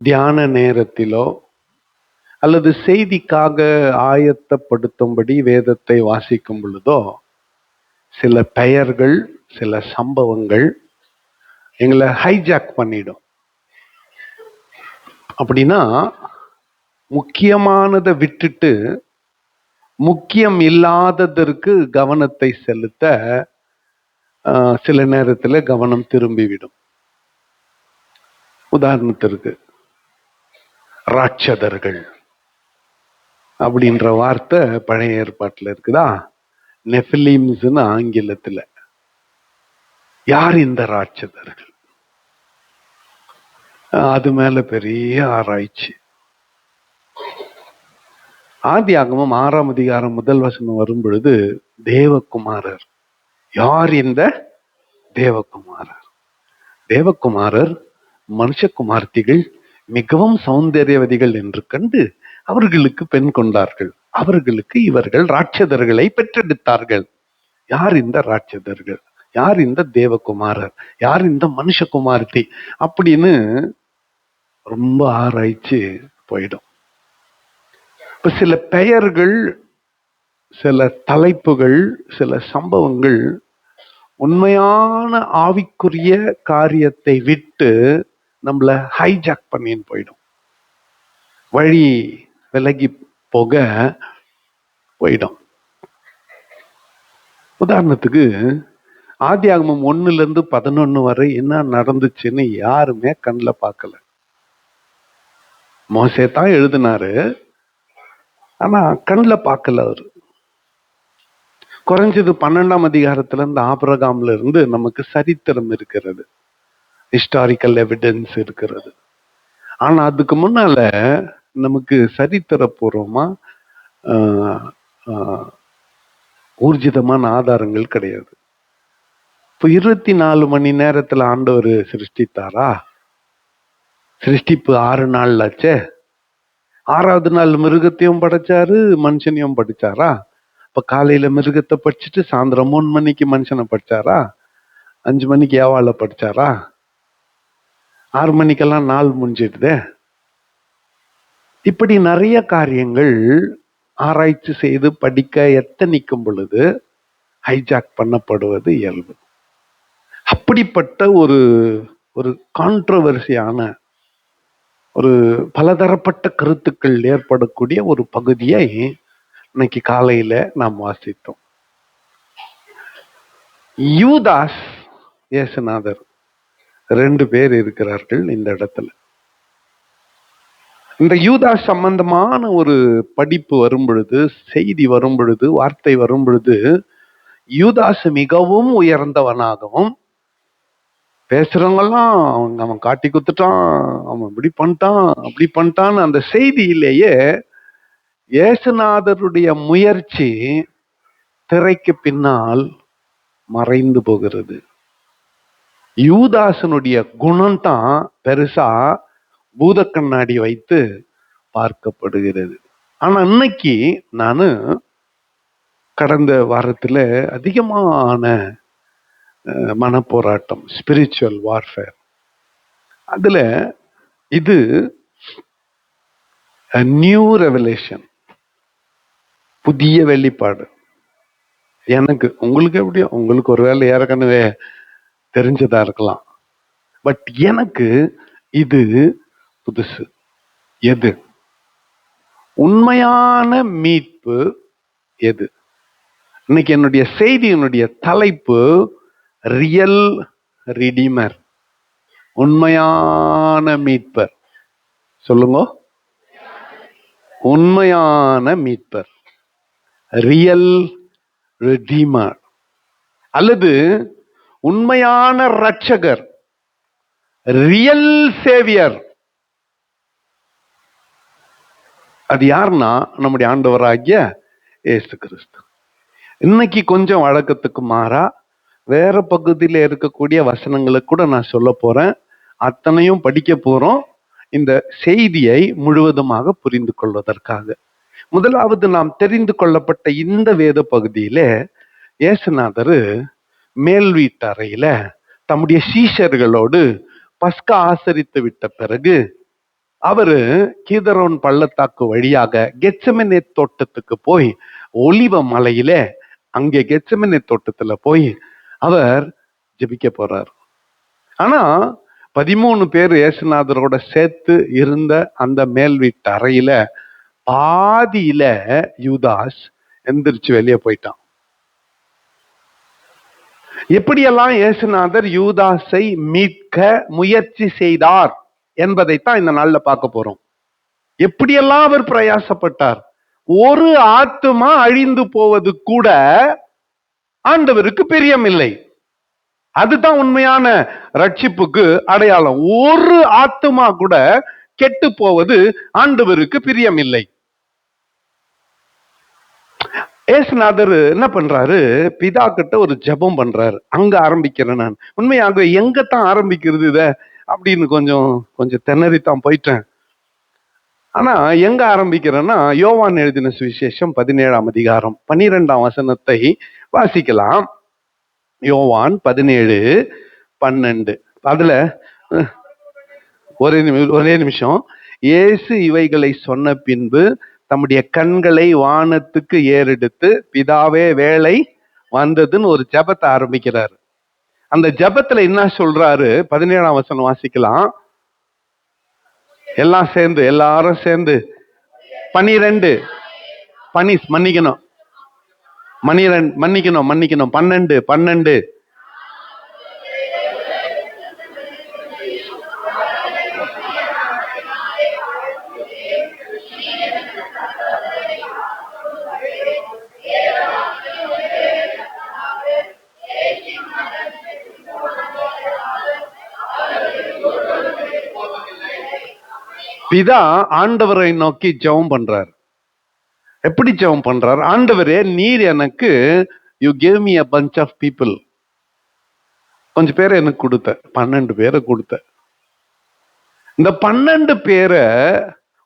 தியான நேரத்திலோ அல்லது செய்திக்காக ஆயத்தப்படுத்தும்படி வேதத்தை வாசிக்கும் பொழுதோ சில பெயர்கள், சில சம்பவங்கள் எங்களை ஹைஜாக் பண்ணிடும். அப்படின்னா முக்கியமானதை விட்டுட்டு முக்கியம் இல்லாததற்கு கவனத்தை செலுத்த சில நேரத்தில் கவனம் திரும்பிவிடும். உதாரணத்திற்கு ராட்சதர்கள் அப்படின்ற வார்த்தை பழைய ஏற்பாட்டில் இருக்குதா? நெஃபிலிம்ஸ்னு ஆங்கிலத்தில். யார் இந்த ராட்சதர்கள்? அது மேல பெரிய ஆராய்ச்சி. ஆதியாகமம் 6ஆம் அதிகாரம் 1 வசனம் வரும் பொழுது தேவகுமாரர். யார் இந்த தேவகுமாரர்? தேவகுமாரர் மனுஷகுமார்த்திகள் மிகவும் சௌந்தர்யவதிகள் என்று கண்டு அவர்களுக்கு பெண் கொண்டார்கள். அவர்களுக்கு இவர்கள் ராட்சதர்களை பெற்றெடுத்தார்கள். யார் இந்த ராட்சதர்கள்? யார் இந்த தேவகுமாரர்? யார் இந்த மனுஷகுமார்த்தி? அப்படின்னு ரொம்ப ஆராய்ச்சி போயிடும். இப்ப சில பெயர்கள், சில தலைப்புகள், சில சம்பவங்கள் உண்மையான ஆவிக்குரிய காரியத்தை விட்டு நம்மள ஹைஜாக் பண்ணின்னு போயிடும். வழி விலகி போயிடும். உதாரணத்துக்கு ஆதியாகமம் 1 - 11 வரை என்ன நடந்துச்சுன்னு யாருமே கண்ணில் பார்க்கல. மோசே தான் எழுதினாரு, ஆனா கண்ணில் பார்க்கல அவரு. குறைஞ்சது 12ஆம் அதிகாரத்துல இருந்து ஆபிரகாம்ல இருந்து நமக்கு சரித்திரம் இருக்கிறது, ஹிஸ்டாரிக்கல் எவிடன்ஸ் இருக்கிறது. ஆனா அதுக்கு முன்னால நமக்கு சரித்திரபூர்வமா ஊர்ஜிதமான ஆதாரங்கள் கிடையாது. இப்போ 24 மணி நேரத்துல ஆண்டவர் சிருஷ்டித்தாரா? சிருஷ்டிப்பு 6 நாள் ஆச்சே. 6ஆவது நாள் மிருகத்தையும் படைச்சாரு, மனுஷனையும் படிச்சாரா? இப்ப காலையில மிருகத்தை படிச்சுட்டு சாயந்தரம் 3 மணிக்கு மனுஷனை படிச்சாரா? 5 மணிக்கு ஏவாளை படிச்சாரா? 6 மணிக்கெல்லாம் நாள் முடிஞ்சிடுதே. இப்படி நிறைய காரியங்கள் ஆராய்ச்சி செய்து படிக்க எத்தனிக்கும் பொழுது ஹைஜாக் பண்ணப்படுவது இயல்பு. அப்படிப்பட்ட ஒரு கான்ட்ரோவர்சியான, ஒரு பலதரப்பட்ட கருத்துக்கள் ஏற்படக்கூடிய ஒரு பகுதியை இன்னைக்கு காலையில நாம் வாசித்தோம். யூதாஸ், இயேசுநாதர், 2 பேர் இருக்கிறார்கள் இந்த இடத்துல. இந்த யூதாஸ் சம்பந்தமான ஒரு படிப்பு வரும் பொழுது, செய்தி வரும் பொழுது, வார்த்தை வரும் பொழுது, யூதாஸ் மிகவும் உயர்ந்தவனாகவும், பேசுறவங்கெல்லாம் அவன் காட்டி குத்துட்டான், அவன் இப்படி பண்ணிட்டான், அப்படி பண்ணிட்டான்னு அந்த செய்தியிலேயே இயேசுநாதருடைய முயற்சி திரைக்கு பின்னால் மறைந்து போகிறது. யூதாசனுடைய குணம் தான் பெருசா பூத கண்ணாடி வைத்து பார்க்கப்படுகிறது. ஆனா இன்னைக்கு நான் கடந்த வாரத்துல அதிகமான மனப்போராட்டம், ஸ்பிரிச்சுவல் வார்ஃபேர், அதுல இது நியூ ரெவலேஷன், புதிய வெளிப்பாடு. எனக்கு, உங்களுக்கு எப்படியோ, உங்களுக்கு ஒருவேளை ஏற்கனவே தெரிஞ்சதா இருக்கலாம், பட் எனக்கு இது புதுசு. எது உண்மையான மீட்பு? எது? இன்னைக்கு என்னுடைய செய்தியினுடைய தலைப்பு ரியல் ரிடீமர், உண்மையான மீட்பர். சொல்லுங்க, உண்மையான மீட்பர், ரியல் ரிடீமர், அல்லது உண்மையான ரட்சகர், ரியல் சேவியர். அது யாருன்னா நம்முடைய ஆண்டவராகிய இயேசு கிறிஸ்து. இன்னைக்கு கொஞ்சம் வழக்கத்துக்கு மாறா வேற பகுதியில இருக்கக்கூடிய வசனங்களை கூட நான் சொல்ல போறேன். அத்தனையும் படிக்க போறோம் இந்த செய்தியை முழுவதுமாக புரிந்து கொள்வதற்காக. முதலாவது நாம் தெரிந்து கொள்ளப்பட்ட இந்த வேத பகுதியில இயேசுநாதர் மேல் வீட்டறையில தம்முடைய சீஷர்களோடு பஸ்கா ஆசரித்து விட்ட பிறகு அவரு கீதரோன் பள்ளத்தாக்கு வழியாக கெத்செமனே தோட்டத்துக்கு போய் ஒலிவ மலையில அங்கே கெத்செமனே தோட்டத்துல போய் அவர் ஜெபிக்க போறார். ஆனா 13 பேர் இயேசுநாதரோட சேர்த்து இருந்த அந்த மேல் வீட்டு அறையில பாதியில யூதாஸ் எந்திரிச்சு வெளியே போயிட்டான். எப்படியெல்லாம் இயேசுநாதர் யூதாஸை மீட்க முயற்சி செய்தார் என்பதைத்தான் இந்த நாள்ல பார்க்க போறோம். எப்படியெல்லாம் அவர் பிரயாசப்பட்டார். ஒரு ஆத்துமா அழிந்து போவது கூட ஆண்டவருக்கு பிரியமில்லை. அதுதான் உண்மையான ரட்சிப்புக்கு அடையாளம். ஒரு ஆத்துமா கூட கெட்டு போவது ஆண்டவருக்கு பிரியமில்லை. இயேசுநாதர் என்ன பண்றாரு, பிதா கிட்ட ஒரு ஜெபம் பண்றாரு. அங்க ஆரம்பிக்கிறேன் நான். உண்மையாக எங்கத்தான் ஆரம்பிக்கிறது இத அப்படின்னு கொஞ்சம் திணறித்தான் போயிட்டேன். ஆனா எங்க ஆரம்பிக்கிறேன்னா, யோவான் எழுதின சுவிசேஷம் 17ஆம் அதிகாரம் 12ஆம் வசனத்தை வாசிக்கலாம். யோவான் 17:12. அதுல ஒரே நிமிஷம். இயேசு இவைகளை சொன்ன பின்பு தம்முடைய கண்களை வானத்துக்கு ஏறெடுத்து, பிதாவே வேலை வந்ததுன்னு ஒரு ஜெபத்தை ஆரம்பிக்கிறாரு. அந்த ஜெபத்துல என்ன சொல்றாரு? 17ஆம் வசனம் வாசிக்கலாம். எல்லாரும் சேர்ந்து 12 மன்னிக்கணும் 12 பிதா ஆண்டவரை நோக்கி ஜெபம் பண்றார். எப்படி ஜெபம் பண்றார்? ஆண்டவரே, நீர் எனக்கு you gave me a bunch of people. கொஞ்சம் பேரை எனக்கு கொடுத்த, 12 பேரை கொடுத்த. இந்த 12 பேரை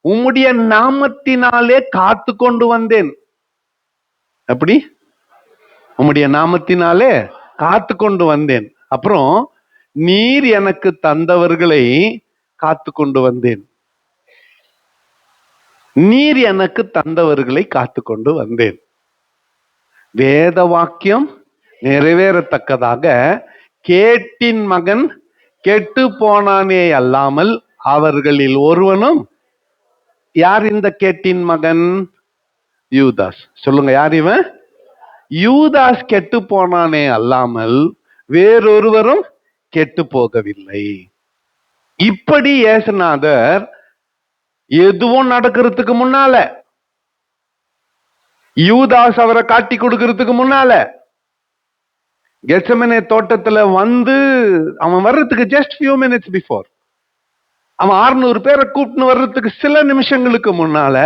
உம்முடைய நாமத்தினாலே காத்து கொண்டு வந்தேன். எப்படி? உம்முடைய நாமத்தினாலே காத்து கொண்டு வந்தேன். அப்புறம் நீர் எனக்கு தந்தவர்களை காத்து கொண்டு வந்தேன். நீர் எனக்கு தந்தவர்களை காத்து கொண்டு வந்தேன். வேத வாக்கியம் நிறைவேறத்தக்கதாக கேட்டின் மகன் கெட்டு போனானே அல்லாமல் அவர்களில் ஒருவனும். யார் இந்த கேட்டின் மகன்? யூதாஸ். சொல்லுங்க, யார் இவன்? யூதாஸ் கெட்டு போனானே அல்லாமல் வேறொருவரும் கெட்டு போகவில்லை. இப்படி இயேசுநாதர் எதுவும் நடக்கிறதுக்கு முன்னால, யூதாஸ் அவரை காட்டி கொடுக்கிறதுக்கு முன்னால, கெத்செமனே தோட்டத்துல வந்து அவன் வர்றதுக்கு ஜஸ்ட் ஃபியூ மினிட்ஸ் பிஃபோர், அவன் 600 பேரை கூப்பிட்டு வர்றதுக்கு சில நிமிஷங்களுக்கு முன்னால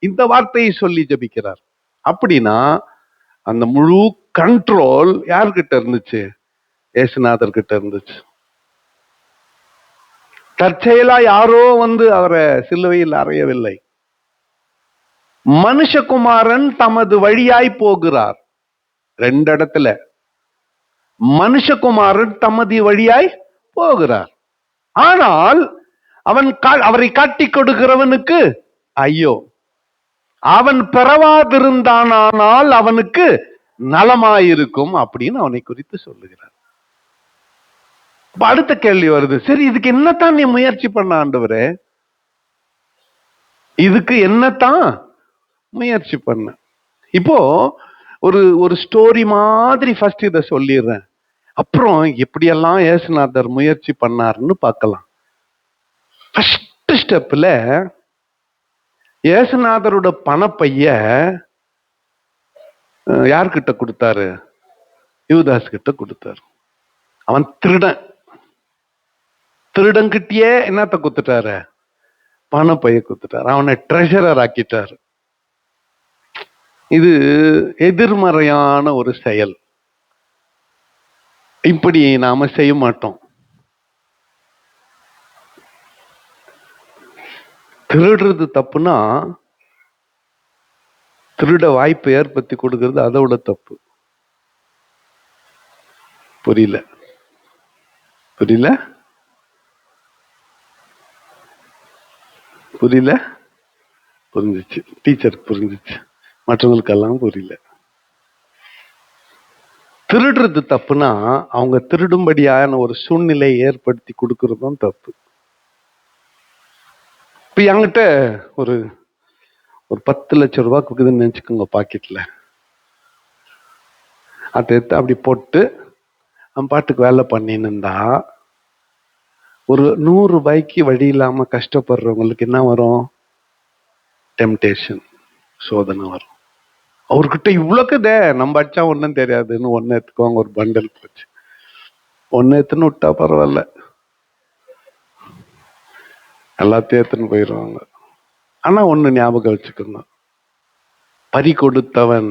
இந்த வார்த்தையை சொல்லி ஜெபிக்கிறார். அப்படின்னா அந்த முழு கண்ட்ரோல் யார்கிட்ட இருந்துச்சு? இயேசுநாதர் கிட்ட இருந்துச்சு. தற்செயலா யாரோ வந்து அவரை சிலுவையில் அறையவில்லை. மனுஷகுமாரன் தமது வழியாய் போகிறார். 2 இடத்துல மனுஷகுமாரன் தமது வழியாய் போகிறார். ஆனால் அவரை காட்டி கொடுக்கிறவனுக்கு ஐயோ, அவன் பெறவாதிருந்தானால் அவனுக்கு நலமாயிருக்கும் அப்படின்னு அவனை குறித்து சொல்லுகிறார். அடுத்த கேள்வி வருது, சரி இதுக்கு என்னத்தான் நீ முயற்சி பண்ண ஆண்டவரே? இதுக்கு என்னத்தான் முயற்சி பண்ண? இப்போ ஒரு ஸ்டோரி மாதிரி ஃபர்ஸ்ட் இதை சொல்லிடுறேன். அப்புறம் எப்படியெல்லாம் இயேசுநாதர் முயற்சி பண்ணாருன்னு பார்க்கலாம். ஃபர்ஸ்ட் ஸ்டெப்ல இயேசுநாதரோட பணப்பைய யார்கிட்ட கொடுத்தாரு? யூதாஸ் கிட்ட கொடுத்தாரு. அவன் திருடங்கிட்டே என்னத்த குத்துட்டாரு? பணப்பைய குத்துட்டாரு. அவனை ட்ரெஷரர் ஆக்கிட்டாரு. இது எதிர்மறையான ஒரு செயல். இப்படி நாம செய்ய மாட்டோம். திருடுறது தப்புனா திருட வாய்ப்பு ஏற்படுத்தி கொடுக்கிறது அதோட தப்பு. புரியல? புரியல? புரிஞ்சிச்சு. டீச்சருக்கு புரிஞ்சிச்சு, மற்றவங்களுக்கெல்லாம் புரியல. திருடுறது தப்புனா அவங்க திருடும்படியான ஒரு சூழ்நிலையை ஏற்படுத்தி கொடுக்கறதும் தப்பு. இப்ப என்கிட்ட ஒரு ஒரு 10 லட்சம் ரூபாய் இருக்குதுன்னு நினைச்சுக்கோங்க பாக்கெட்ல. அதை எடுத்து அப்படி போட்டு அவன் பாட்டுக்கு வேலை பண்ணின்னு இருந்தா, ஒரு 100 ரூபாய்க்கு வழி இல்லாம கஷ்டப்படுறவங்களுக்கு என்ன வரும்? டெம்டேஷன், சோதனை வரும். அவர்கிட்ட இவ்வளவுக்குதே, நம்ம அடிச்சா ஒன்றும் தெரியாதுன்னு ஒன்னு எடுத்துக்குவாங்க. ஒரு பண்டல் போச்சு, ஒன்னு எடுத்துன்னு விட்டா பரவாயில்ல, எல்லாத்தையும் எடுத்துன்னு போயிடுவாங்க. ஆனா ஒண்ணு ஞாபகம் வச்சுக்கோங்க, பறி கொடுத்தவன்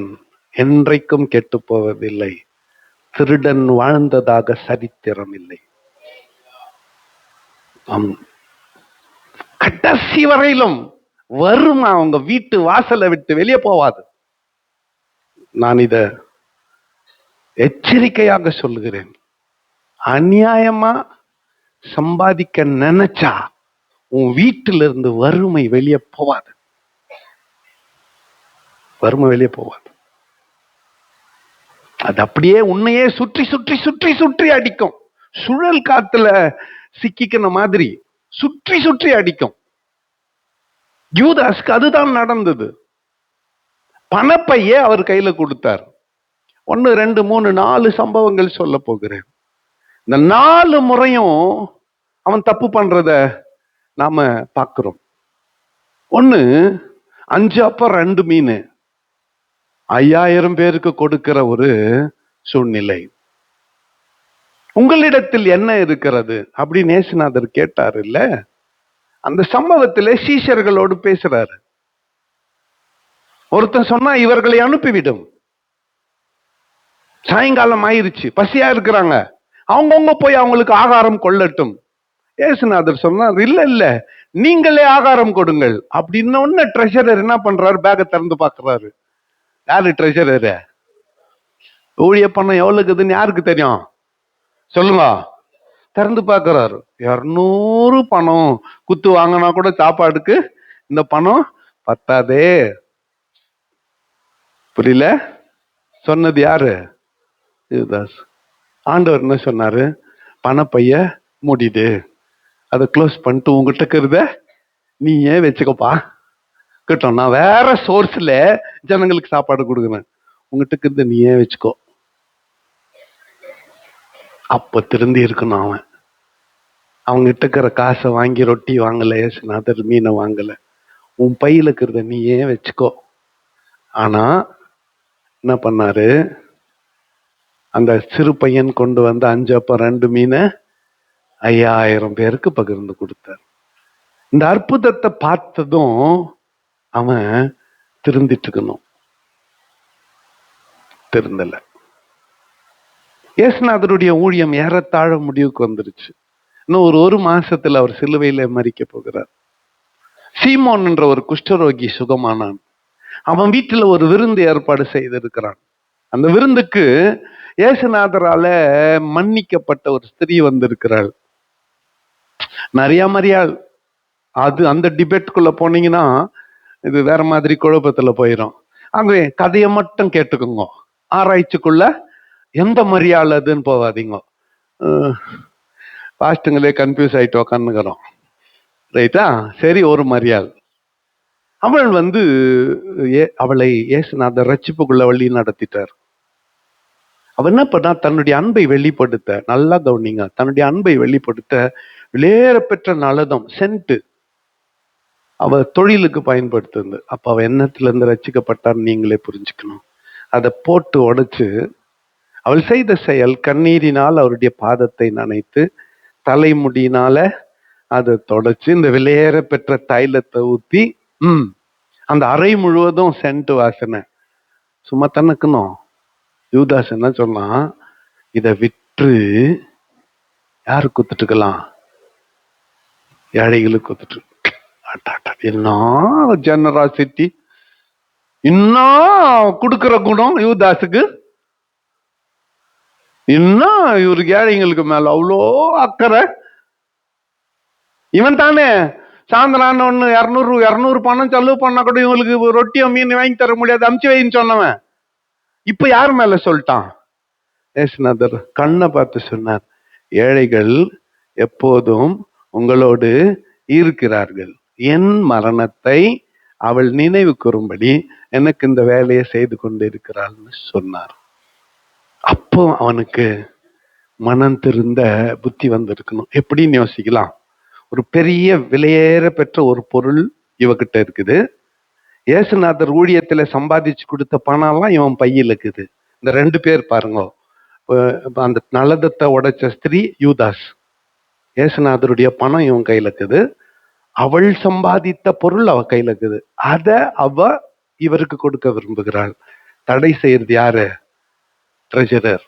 என்றைக்கும் கெட்டு போவதில்லை, திருடன் வாழ்ந்ததாக சரித்திரம் இல்லை. கடைசி வரையிலும் வறுமை அவங்க வீட்டு வாசலை விட்டு வெளியே போவாது. நான் இத எச்சரிக்கையாக சொல்லுகிறேன். அநியாயமா சம்பாதிக்க நினைச்சா உன் வீட்டில இருந்து வறுமை வெளியே போவாது. வறுமை வெளியே போவாது. அது அப்படியே உன்னையே சுற்றி சுற்றி சுற்றி சுற்றி அடிக்கும். சுழல் காத்துல சிக்கிக்கின மாதிரி சுற்றி சுற்றி அடிக்கும். யூதாஸ்க்கு அதுதான் நடந்தது. பணப்பையே அவர் கையில கொடுத்தார். 1 2 3 4 சம்பவங்கள் சொல்ல போகிறேன். இந்த 4 முறையும் அவன் தப்பு பண்றத நாம பார்க்கிறோம். 1, 5 அப்பம் 2 மீன் 5000 பேருக்கு கொடுக்கிற ஒரு சூழ்நிலை. உங்களிடத்தில் என்ன இருக்கிறது அப்படின்னு இயேசுநாதர் கேட்டார் இல்ல? அந்த சம்பவத்திலே சீஷர்களோடு பேசுறாரு. ஒருத்தன் சொன்னா இவர்களை அனுப்பிவிடும், சாயங்காலம் ஆயிருச்சு, பசியா இருக்கிறாங்க, அவங்கவுங்க போய் அவங்களுக்கு ஆகாரம் கொள்ளட்டும். இயேசுநாதர் சொன்னார், இல்ல இல்ல, நீங்களே ஆகாரம் கொடுங்கள் அப்படின்னு. ஒன்னு ட்ரெஷரர் என்ன பண்றாரு? பேக்கை திறந்து பாக்குறாரு. யாரு ட்ரெஷரர்? ஊழிய பணம் எவ்வளவு இருக்குதுன்னு யாருக்கு தெரியும்? சொல்லுங்க. திறந்து பாக்குறாரு. 200 பணம் குத்து வாங்கினா கூட சாப்பாடுக்கு இந்த பணம் பத்தாதே. புரியல? சொன்னது யாரு? யூதாஸ். ஆண்டவர் என்ன சொன்னாரு? பணப்பைய மூடிடு, அதை க்ளோஸ் பண்ணிட்டு உங்ககிட்ட இருக்கிறத நீ ஏன் வச்சுக்கப்பா கிட்டோம், நான் வேற சோர்ஸ்ல ஜனங்களுக்கு சாப்பாடு கொடுக்குறேன், உங்ககிட்ட இருக்கிறத நீ ஏன் வச்சுக்கோ. அப்ப திருந்தி இருக்கணும். அவங்க கிட்ட இருக்கிற காசை வாங்கி ரொட்டி வாங்கல, ஏசுநாதர் மீனை வாங்கல, உன் பையில இருக்கிறத நீ ஏன் வச்சுக்கோ. ஆனா என்ன பண்ணாரு? அந்த சிறு பையன் கொண்டு வந்து 5 அப்பம் 2 மீனை 5000 பேருக்கு பகிர்ந்து கொடுத்தார். இந்த அற்புதத்தை பார்த்ததும் அவன் திருந்திட்டு இருக்கணும். திருந்தல. இயேசுநாதருடைய ஊழியம் ஏறத்தாழ முடிவுக்கு வந்துருச்சு. இன்னும் ஒரு மாசத்துல அவர் சிலுவையில மரிக்க போகிறார். சீமோன் என்ற ஒரு குஷ்டரோகி சுகமானான். அவன் வீட்டுல ஒரு விருந்து ஏற்பாடு செய்திருக்கிறான். அந்த விருந்துக்கு இயேசுநாதரால மன்னிக்கப்பட்ட ஒரு ஸ்திரீ வந்திருக்கிறாள். நிறைய மரியாள். அது அந்த டிபேட்டுக்குள்ள போனீங்கன்னா இது வேற மாதிரி குழப்பத்துல போயிடும். ஆகவே கதையை மட்டும் கேட்டுக்கோங்க, ஆராய்ச்சிக்குள்ள எந்த மரியாள் அதுன்னு போவாதீங்க. பாஸ்ட்டுங்களே கன்ஃபியூஸ் ஆயிட்டு உக்காந்துக்கிறோம். ரைட்டா? சரி, ஒரு மரியாள். அவள் வந்து அவளை இயேசுநாதர் ரட்சிப்புக்குள்ள வழி நடத்திட்டார். அவ என்ன பண்ணா? தன்னுடைய அன்பை வெளிப்படுத்த, நல்லா கவனிங்க, தன்னுடைய அன்பை வெளிப்படுத்த விலையேற பெற்ற நலதம் சென்ட் அவ தொழிலுக்கு பயன்படுத்துது. அப்ப அவ எண்ணத்துல இருந்து ரட்சிக்கப்பட்டான்னு நீங்களே புரிஞ்சுக்கணும். அதை போட்டு உடைச்சு அவள் செய்த செயல், கண்ணீரினால் அவருடைய பாதத்தை நனைத்து தலைமுடியினால அதை தொடச்சு இந்த விலையேற பெற்ற தைலத்தை ஊத்தி அந்த அறை முழுவதும் சென்ட் வாசனை. சும்மா தனக்கணும். யூதாஸ் என்ன சொன்னா? இதை விற்று யாரு குத்துட்டுக்கலாம்? ஏழைகளுக்கு குத்துட்டு. என்ன ஜெனராசிட்டி, இன்னும் கொடுக்கிற குணம் யூதாஸுக்கு, இன்னும் இவருக்கு ஏழைங்களுக்கு மேல அவ்வளோ அக்கறை. இவன் தானே சாயந்தரம் ஒண்ணு 200 பணம் செலவு பண்ணா கூட இவங்களுக்கு ரொட்டியோ மீன் வாங்கி தர முடியாது, அமுச்சு வைன்னு சொன்னவன் இப்ப யார் மேல சொல்லிட்டான்? ஏசுநாதர் கண்ணை பார்த்து சொன்னார், ஏழைகள் எப்போதும் உங்களோடு இருக்கிறார்கள், என் மரணத்தை அவள் நினைவு கூறும்படி எனக்கு இந்த வேலையை செய்து கொண்டு இருக்கிறாள்னு சொன்னார். அப்போ அவனுக்கு மனம் திருந்த புத்தி வந்திருக்கணும். எப்படின்னு யோசிக்கலாம். ஒரு பெரிய விலையேற பெற்ற ஒரு பொருள் இவகிட்ட இருக்குது. ஏசுநாதர் ஊழியத்துல சம்பாதிச்சு கொடுத்த பணம் எல்லாம் இவன் பையில இருக்குது. இந்த 2 பேர் பாருங்க, அந்த நலதத்தை உடைச்ச ஸ்திரீ யூதாஸ், ஏசுநாதருடைய பணம் இவன் கையில இருக்குது, அவள் சம்பாதித்த பொருள் அவ கையில இருக்குது, அத அவ இவருக்கு கொடுக்க விரும்புகிறாள். தடை செய்யறது யாரு? ட்ரெஷரர்.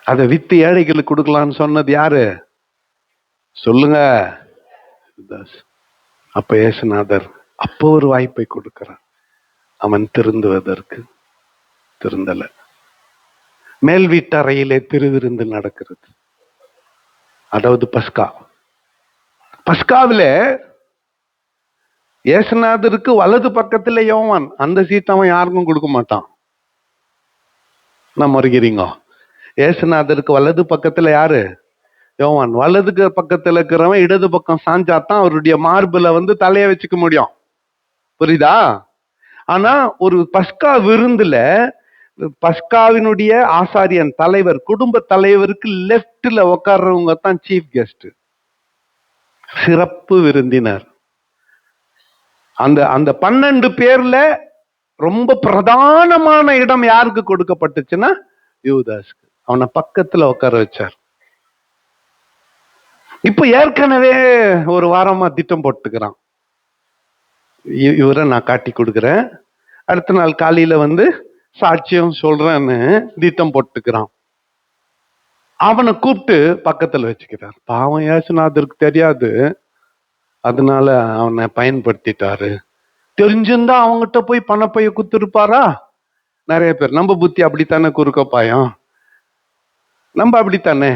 அதை வித்து ஏழைகளுக்கு கொடுக்கலான்னு சொன்னது யாரு? சொல்லுங்க. அப்ப ஏசுநாதர் அப்போ ஒரு வாய்ப்பை கொடுக்கிறான் அவன் திருந்துவதற்கு. திருந்தல. மேல் வீட்டறையிலே திருவிருந்து நடக்கிறது. அதாவது பஸ்காவில ஏசுநாதருக்கு வலது பக்கத்துல யோவான், அந்த சீட் அவன் யாருக்கும் கொடுக்க மாட்டான். நான் மறுகிறீங்க. ஏசுநாதருக்கு வலது பக்கத்துல யாரு? யோவான். வலதுக்கு பக்கத்துல இருக்கிறவன் இடது பக்கம் சாஞ்சாத்தான் அவருடைய மார்புல தலைய வச்சுக்க முடியும். புரியுதா? ஆனா ஒரு பஸ்கா விருந்துல பஸ்காவினுடைய ஆசாரியன் தலைவர், குடும்ப தலைவருக்கு லெப்ட்ல உட்கார்றவங்க தான் சீஃப் கெஸ்ட், சிறப்பு விருந்தினர். அந்த 12 பேர்ல ரொம்ப பிரதானமான இடம் யாருக்கு கொடுக்கப்பட்டுச்சுன்னா யூதாஸ்க்கு. அவனை பக்கத்துல உட்கார வச்சார். இப்ப ஏற்கனவே ஒரு வாரமா திட்டம் போட்டுக்கிறான், இவரை நான் காட்டி கொடுக்குறேன், அடுத்த நாள் காலையில சாட்சியம் சொல்றேன்னு திட்டம் போட்டுக்கிறான். அவனை கூப்பிட்டு பக்கத்துல வச்சுக்கிறார். பாவம் ஏசுநாதருக்கு தெரியாது, அதனால அவனை பயன்படுத்திட்டாரு. தெரிஞ்சிருந்தா அவங்ககிட்ட போய் பணப்பைய குத்துருப்பாரா? நிறைய பேர் நம்ம புத்தி அப்படித்தானே, குறுக்க பாயம் நம்ம அப்படித்தானே.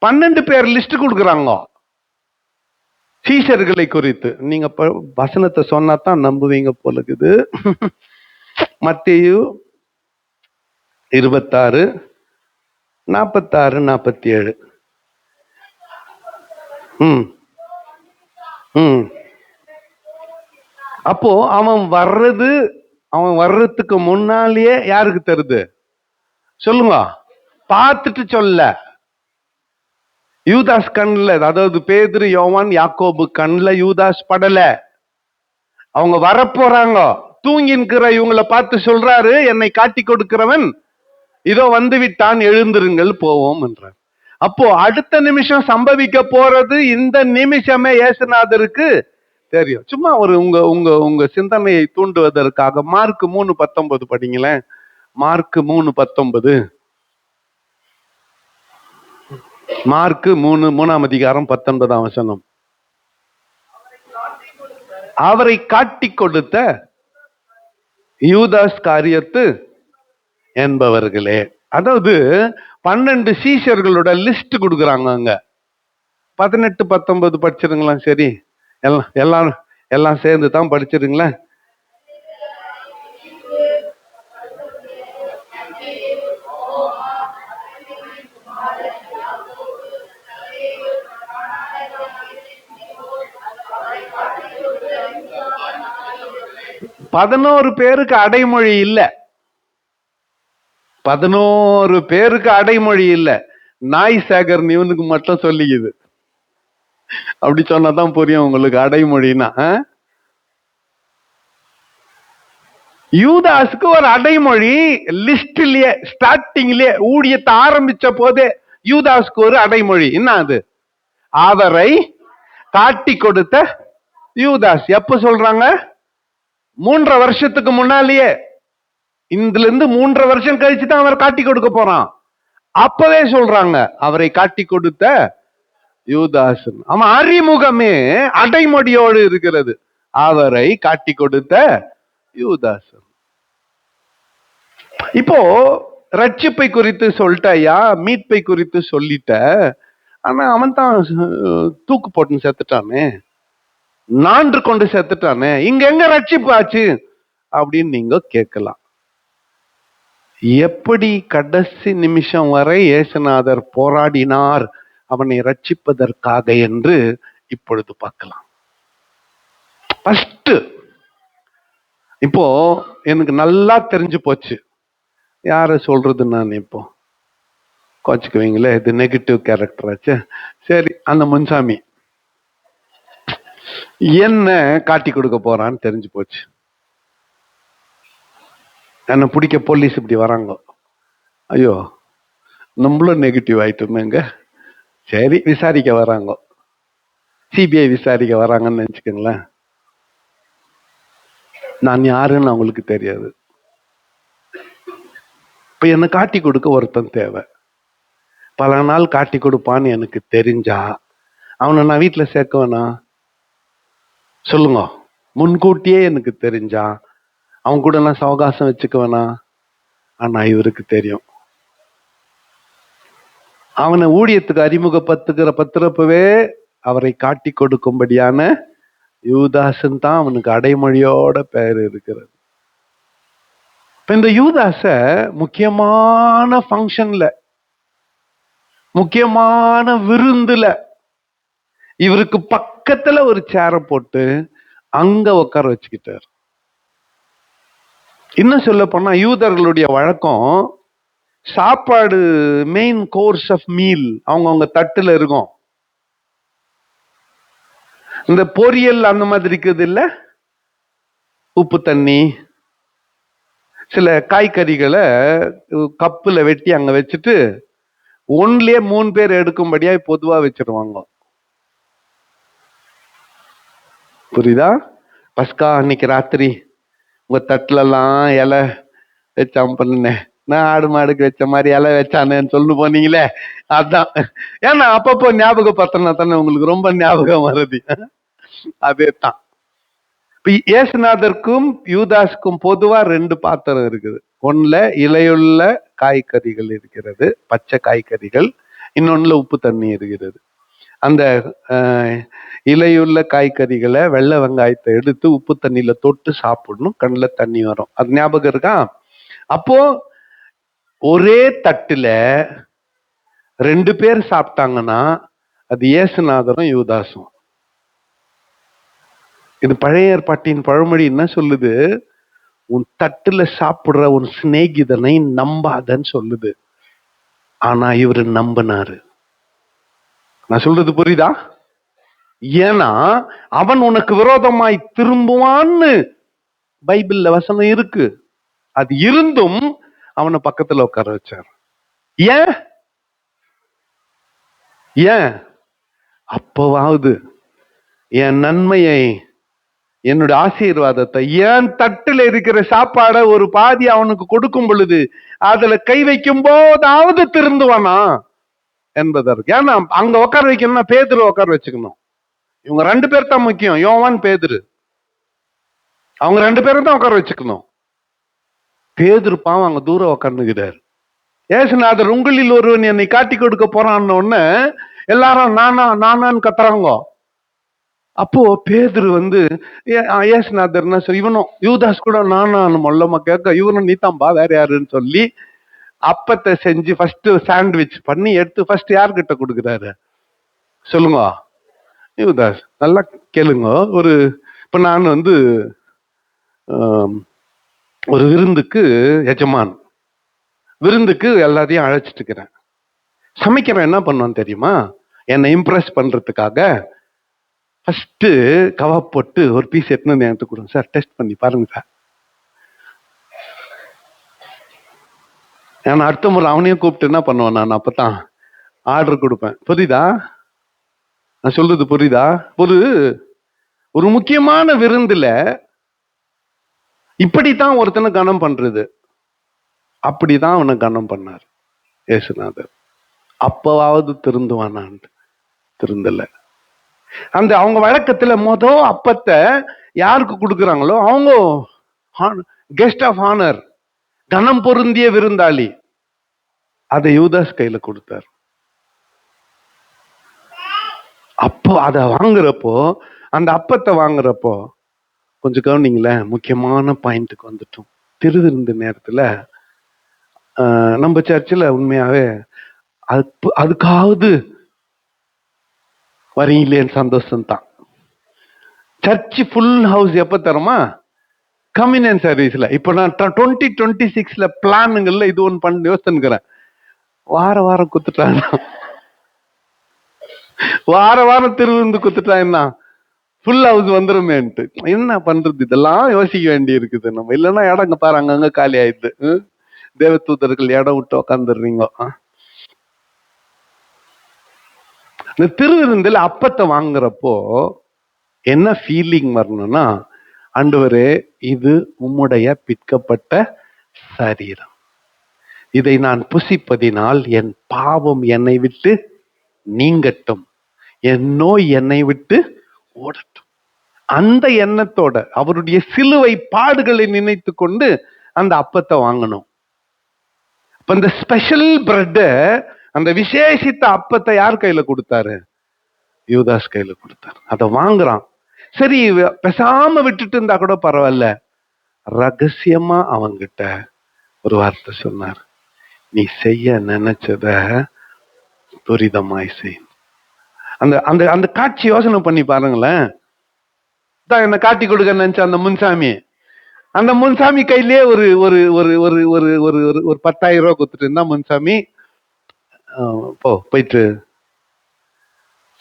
12 பேர் லிஸ்ட் கொடுக்குறாங்க சீஷர்களை குறித்து. நீங்க வசனத்தை சொன்னாதான் நம்புவீங்க போல இருக்குது. மத்தேயு 26, 46, 47. அப்போ அவன் வர்றதுக்கு முன்னாலேயே யாருக்கு தருது சொல்லுங்க, பார்த்துட்டு சொல்ல. யூதாஸ் கண்ணுல, அதாவது பேதுரு, யோவான், யாக்கோபு கண்ணுல யூதாஸ் படல. அவங்க வரப்போறாங்க, தூங்கின்கிற இவங்களை பார்த்து சொல்றாரு, என்னை காட்டி கொடுக்கிறவன் இதோ வந்து விட்டான், எழுந்திருங்கள் போவோம் என்றார். அப்போ அடுத்த நிமிஷம் சம்பவிக்க போறது இந்த நிமிஷமே இயேசுநாதருக்கு தெரியும். சும்மா ஒரு உங்க சிந்தனையை தூண்டுவதற்காக மார்க் 3:19 படிங்களேன். மார்க் 3:19. மார்க் 3ஆம் அதிகாரம் 19ஆம் வசனம். அவரை காட்டி கொடுத்த யூதாஸ் காரியத்து என்பவர்களே. அதாவது 12 சீஷர்களோட லிஸ்ட் கொடுக்குறாங்க அங்க. 18, 19 படிச்சிருங்களா? சரி, எல்லாம் சேர்ந்து தான் படிச்சிருங்களா? பதினோரு பேருக்கு அடைமொழி இல்ல. 11 பேருக்கு அடைமொழி இல்ல. நாய் சேகர் இவனுக்கு மட்டும் சொல்லிக்குது. அப்படி சொன்னாதான் புரியும் உங்களுக்கு அடைமொழினா. யூதாஸ்க்கு ஒரு அடைமொழி லிஸ்ட்லயே, ஸ்டார்டிங்லயே, ஊழியத்தை ஆரம்பிச்ச போதே யூதாஸ்க்கு ஒரு அடைமொழி. என்ன அது? அவரை காட்டி கொடுத்த யூதாஸ். எப்ப சொல்றாங்க? 3.5 வருஷத்துக்கு முன்னாலேயே. இதுல இருந்து 3.5 வருஷம் கழிச்சுதான் அவர் காட்டி கொடுக்க போறான். அப்பவே சொல்றாங்க அவரை காட்டி கொடுத்த யூதாஸ். அவன் அறிமுகமே அடைமொழியோடு இருக்கிறது. அவரை காட்டி கொடுத்த யூதாஸ். இப்போ ரட்சிப்பை குறித்து சொல்லிட்டயா, மீட்பை குறித்து சொல்லிட்ட. ஆனா அவன் தான் தூக்கு போட்டுன்னு செத்துட்டானே, நான்று கொண்டு செத்துட்டானே, இங்க எங்க ரட்சிப்பு ஆச்சு அப்படின்னு நீங்க கேட்கலாம். எப்படி கடைசி நிமிஷம் வரை இயேசுநாதர் போராடினார் அவனை ரட்சிப்பதற்காக என்று இப்பொழுது பார்க்கலாம். ஃபர்ஸ்ட் இப்போ எனக்கு நல்லா தெரிஞ்சு போச்சு. யார சொல்றது நான் இப்போ கோச்சுக்குவீங்களே, இது நெகட்டிவ் கேரக்டர் ஆச்சு. சரி, அந்த முன்சாமி என்ன காட்டி கொடுக்க போறான்னு தெரிஞ்சு போச்சு. என்ன பிடிக்க போலீஸ் இப்படி வராங்க. ஐயோ, நம்மளும் நெகட்டிவ் ஆயிட்டோமேங்க. சரி, விசாரிக்க வராங்க, சிபிஐ விசாரிக்க வராங்கன்னு நினைச்சுக்கோங்களேன். நான் யாருன்னு அவங்களுக்கு தெரியாது. இப்ப என்ன காட்டி கொடுக்க ஒருத்தன் தேவை. பல நாள் காட்டி கொடுப்பான்னு எனக்கு தெரிஞ்சா அவனை நான் வீட்டுல சேர்க்க வேணா? சொல்லுங்க. முன்கூட்டியே எனக்கு தெரிஞ்சா அவன் கூட நான் சவகாசம் வச்சுக்க வேணா? ஆனா இவருக்கு தெரியும். அவனை ஊழியத்துக்கு அறிமுகப்படுத்துறப்பவே அவரை காட்டி கொடுக்கும்படியான யூதாசன் தான் அவனுக்கு அடைமொழியோட பெயர் இருக்கிறது. இப்ப இந்த யூதாச முக்கியமான ஃபங்க்ஷன்ல, முக்கியமான விருந்துல இவருக்கு பக்கத்துல ஒரு சேரை போட்டு அங்க உட்கார வச்சுக்கிட்டார். இன்னும் சொல்ல போனா யூதர்களுடைய வழக்கம், சாப்பாடு மெயின் கோர்ஸ் ஆஃப் மீல் அவங்க தட்டுல இருக்கும். இந்த பொரியல் அந்த மாதிரி இருக்குது இல்ல, உப்பு தண்ணி, சில காய்கறிகளை கப்புல வெட்டி அங்க வச்சுட்டு ஒன்லயே 3 பேர் எடுக்கும்படியா பொதுவா வச்சிருவாங்க. புரியுதா? பஸ்கா அன்னைக்கு ராத்திரி உங்க தட்டுல எல்லாம் இலை வச்சான் பண்ணேன், நான் ஆடு மாடுக்கு வச்ச மாதிரி இலை வச்சானேன்னு சொல்லு போனீங்களே, அதான். ஏன்னா அப்பப்போ ஞாபகப்படுத்தினா தானே உங்களுக்கு ரொம்ப ஞாபகம் வருது. அதே தான். இயேசுநாதருக்கும் யூதாஸுக்கும் பொதுவா 2 பாத்திரம் இருக்குது. ஒண்ணுல இலையுள்ள காய்கறிகள் இருக்கிறது, பச்சை காய்கறிகள். இன்னொன்னுல உப்பு தண்ணி இருக்கிறது. அந்த இலையுள்ள காய்கறிகளை வெள்ளை வெங்காயத்தை எடுத்து உப்பு தண்ணியில தொட்டு சாப்பிடணும், கண்ணில் தண்ணி வரும். அது ஞாபகம் இருக்கா? அப்போ ஒரே தட்டுல 2 பேர் சாப்பிட்டாங்கன்னா அது இயேசுநாதரும் யூதாசும். இது பழைய ஏற்பாட்டின் பழமொழி என்ன சொல்லுது? உன் தட்டுல சாப்பிடுற உன் சிநேகிதனை நம்பாதன்னு சொல்லுது. ஆனா இவரு நம்பினாரு. நான் சொல்றது புரியுதா? ஏன்னா அவன் உனக்கு விரோதமாய் திரும்புவான்னு பைபிள்ல வசனம் இருக்கு. அது இருந்தும் அவனை பக்கத்துல உட்கார வச்சார். ஏன்? ஏன்? அப்பவாவது என் நன்மையை, என்னுடைய ஆசீர்வாதத்தை, என் தட்டுல இருக்கிற சாப்பாடை ஒரு பாதி அவனுக்கு கொடுக்கும் பொழுது அதுல கை வைக்கும் போதாவது திருந்துவானா என்பதற்கு. ஏன்னா அங்க உட்கார வைக்கணும்னா பேதுரு உட்கார வச்சுக்கணும். இவங்க 2 பேர் தான் முக்கியம், யோவான் பேதுரு. அவங்க 2 பேரும் தான் உட்கார வச்சுக்கணும். பேதுரு பாவம் அங்க தூரம் உட்கார்ந்துக்கிறார். ஏசுநாதர் உங்களில் ஒருவன் என்னை காட்டி கொடுக்க போறான்னு உடனே எல்லாரும் நானா நானான்னு கத்துறாங்க. அப்போ பேதுரு ஏசுநாதர் என்ன சொல்லி, இவனும் யூதாஸ் கூட நானான்னு மொல்லமா கேட்க, இவனும் நீத்தாம்பா வேற யாருன்னு சொல்லி அப்பத்தை செஞ்சு ஃபர்ஸ்ட் சாண்ட்விச் பண்ணி எடுத்து ஃபர்ஸ்ட் யார்கிட்ட கொடுக்குறாரு சொல்லுங்க? யூதாஸ். நல்லா கேளுங்க. இப்ப நான் ஒரு விருந்துக்கு எஜமான், விருந்துக்கு எல்லாத்தையும் அழைச்சிட்டு இருக்கிறேன். சமைக்கிறேன். என்ன பண்ணுவான்னு தெரியுமா? என்னை இம்ப்ரெஸ் பண்றதுக்காக ஃபர்ஸ்ட் கவாப் போட்டு ஒரு பீஸ் எடுத்துன்னு எனக்கு கொடுங்க சார், டெஸ்ட் பண்ணி பாருங்க சார். நான் அடுத்த முறை அவனையும் கூப்பிட்டு என்ன பண்ணுவேன், நான் அப்பதான் ஆர்டர் கொடுப்பேன். புரியுதா நான் சொல்றது? புரியுதா? ஒரு முக்கியமான விருந்துல இப்படித்தான் ஒருத்தனை கனம் பண்றது. அப்படிதான் அவனை கனம் பண்ணார் இயேசுநாதர். அப்பவாவது திருந்துவானான், திருந்தல. அந்த அவங்க வழக்கத்துல அப்பத்தை யாருக்கு கொடுக்குறாங்களோ அவங்க கெஸ்ட் ஆஃப் ஆனர், கனம் பொருந்திய விருந்தாளி, அதை யூதாஸ் கையில கொடுத்தார். அப்போ அதை வாங்குறப்போ, அந்த அப்பத்தை வாங்குறப்போ கொஞ்சம் கவனிங்களேன், முக்கியமான பாயிண்ட்டுக்கு வந்துட்டோம். திருவிருந்து நேரத்துல நம்ம சர்ச்சில் உண்மையாவே அதுக்காவது வரீங்களேன்னு சந்தோஷம் தான். சர்ச் ஃபுல் ஹவுஸ் எப்ப தருமா? கம்யூனியன் சர்வீஸ்ல. இப்ப நான் 2026 பிளானுங்கள்ல இது ஒன்று பண்ணி யோசிச்சுக்கிறேன். வார வாரம் குத்துட்டான், வார வாரம் திருவிருந்து குத்துட்டா என்ன ஃபுல் ஹவுஸ் வந்துருமேன்ட்டு. என்ன பண்றது, இதெல்லாம் யோசிக்க வேண்டி இருக்குது நம்ம. இல்லைன்னா இடங்க பாரு அங்கங்க காலி ஆயிடுது. தேவதூதர்கள் இடம் விட்டு உக்காந்துடுறீங்க. இந்த திருவிருந்தில் அப்பத்தை வாங்குறப்போ என்ன ஃபீலிங் வரணும்னா, ஆண்டவரே இது உம்முடைய பிற்கப்பட்ட சரீரம், இதை நான் புசிப்பதினால் என் பாவம் என்னை விட்டு நீங்கட்டும், என் நோய் என்னை விட்டு ஓடட்டும். அந்த எண்ணத்தோட அவருடைய சிலுவை பாடுகளை நினைத்து கொண்டு அந்த அப்பத்தை வாங்கணும். இப்ப இந்த ஸ்பெஷல் பிரெட், அந்த விசேஷித்த அப்பத்தை யார் கையில கொடுத்தாரு? யூதாஸ் கையில கொடுத்தாரு. அதை வாங்குறான். சரி, பேசாம விட்டுட்டு இருந்தா கூட பரவாயில்ல. ரகசியமா அவங்கிட்ட ஒரு வார்த்தை சொன்னார், நீ செய்ய நினைச்சத துரிதமாய் செய். அந்த அந்த அந்த காட்சி யோசனை பண்ணி பாருங்களேன். என்ன காட்டி கொடுக்க நினைச்ச அந்த முன்சாமி, அந்த முன்சாமி கையிலேயே ஒரு ஒரு ஒரு ஒரு ஒரு ஒரு ஒரு 10,000 ரூபாய் கொடுத்துட்டு இருந்தா, முன்சாமி போயிட்டு